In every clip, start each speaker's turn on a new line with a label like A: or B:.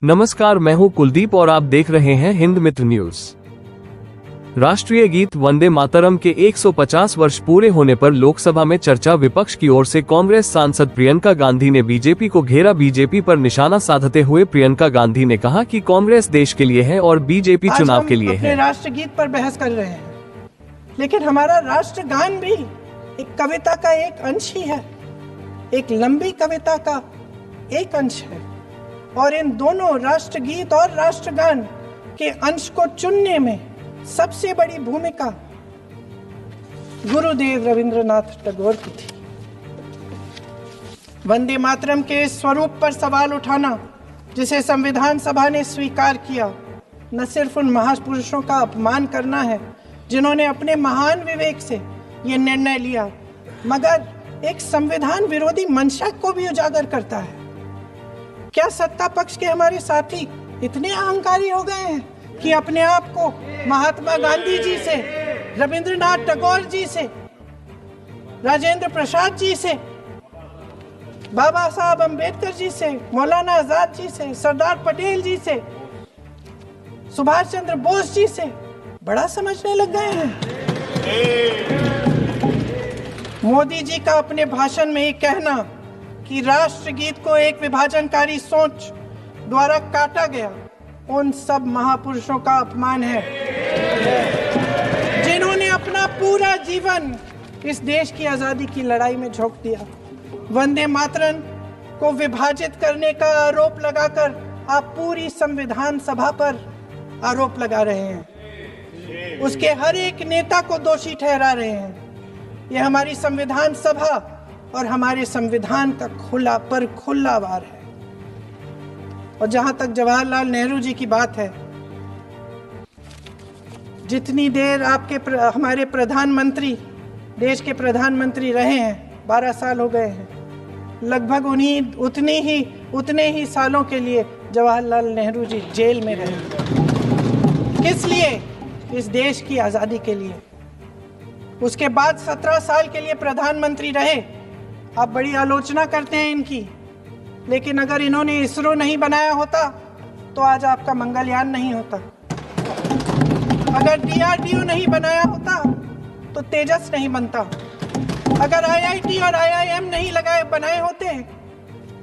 A: नमस्कार, मैं हूं कुलदीप और आप देख रहे हैं हिंद मित्र न्यूज। राष्ट्रीय गीत वंदे मातरम के 150 वर्ष पूरे होने पर लोकसभा में चर्चा। विपक्ष की ओर से कांग्रेस सांसद प्रियंका गांधी ने बीजेपी को घेरा। बीजेपी पर निशाना साधते हुए प्रियंका गांधी ने कहा कि कांग्रेस देश के लिए है और बीजेपी चुनाव के लिए है।
B: राष्ट्रगीत पर बहस कर रहे हैं, लेकिन हमारा राष्ट्रगान भी एक कविता का एक अंश ही है, एक लंबी कविता का एक अंश है। और इन दोनों राष्ट्रगीत और राष्ट्रगान के अंश को चुनने में सबसे बड़ी भूमिका गुरुदेव रविंद्रनाथ टैगोर की थी। वंदे मातरम के स्वरूप पर सवाल उठाना, जिसे संविधान सभा ने स्वीकार किया, न सिर्फ उन महापुरुषों का अपमान करना है जिन्होंने अपने महान विवेक से ये निर्णय लिया, मगर एक संविधान विरोधी मंशा को भी उजागर करता है। क्या सत्ता पक्ष के हमारे साथी इतने अहंकारी हो गए हैं कि अपने आप को महात्मा गांधी जी से, रविंद्रनाथ टैगोर जी से, राजेंद्र प्रसाद जी से, बाबा साहब अम्बेडकर जी से, मौलाना आजाद जी से, सरदार पटेल जी से, सुभाष चंद्र बोस जी से बड़ा समझने लग गए हैं? मोदी जी का अपने भाषण में ये कहना कि राष्ट्रगीत को एक विभाजनकारी सोच द्वारा काटा गया, उन सब महापुरुषों का अपमान है जिन्होंने अपना पूरा जीवन इस देश की आजादी की लड़ाई में झोंक दिया। वंदे मातरम को विभाजित करने का आरोप लगाकर आप पूरी संविधान सभा पर आरोप लगा रहे हैं, उसके हर एक नेता को दोषी ठहरा रहे हैं। यह हमारी संविधान सभा और हमारे संविधान का खुला वार है। और जहां तक जवाहरलाल नेहरू जी की बात है, जितनी देर हमारे प्रधानमंत्री देश के प्रधानमंत्री रहे हैं, 12 साल हो गए हैं, लगभग उतने ही सालों के लिए जवाहरलाल नेहरू जी जेल में रहे। किस लिए? इस देश की आजादी के लिए। उसके बाद 17 साल के लिए प्रधानमंत्री रहे। आप बड़ी आलोचना करते हैं इनकी, लेकिन अगर इन्होंने इसरो नहीं बनाया होता तो आज आपका मंगलयान नहीं होता। अगर DRDO नहीं बनाया होता तो तेजस नहीं बनता। अगर IIT और IIM नहीं बनाए होते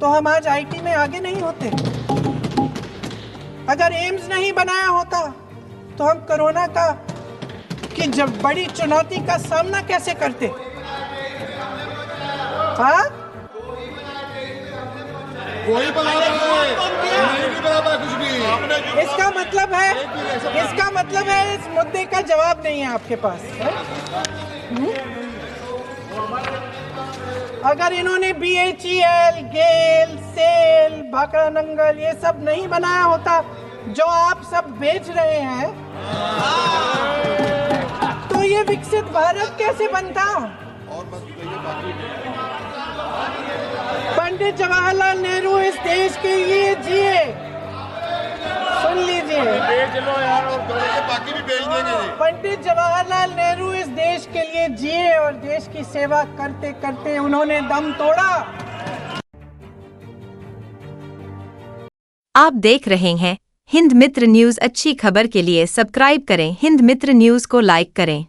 B: तो हम आज IT में आगे नहीं होते। अगर एम्स नहीं बनाया होता तो हम कोरोना की जब बड़ी चुनौती का सामना कैसे करते? हाँ?
C: कोई बना कुछ भी।
B: इसका मतलब है इस मुद्दे का जवाब नहीं है आपके पास। अगर इन्होंने BHEL, गेल, सेल, भाखड़ा नंगल ये सब नहीं बनाया होता जो आप सब बेच रहे हैं, तो ये विकसित भारत कैसे बनता? पंडित जवाहरलाल नेहरू इस देश के लिए जिए। सुन लीजिए,
C: बाकी भी बेच देंगे।
B: पंडित जवाहरलाल नेहरू इस देश के लिए जिए और देश की सेवा करते करते उन्होंने दम तोड़ा।
D: आप देख रहे हैं हिंद मित्र न्यूज। अच्छी खबर के लिए सब्सक्राइब करें, हिंद मित्र न्यूज को लाइक करें।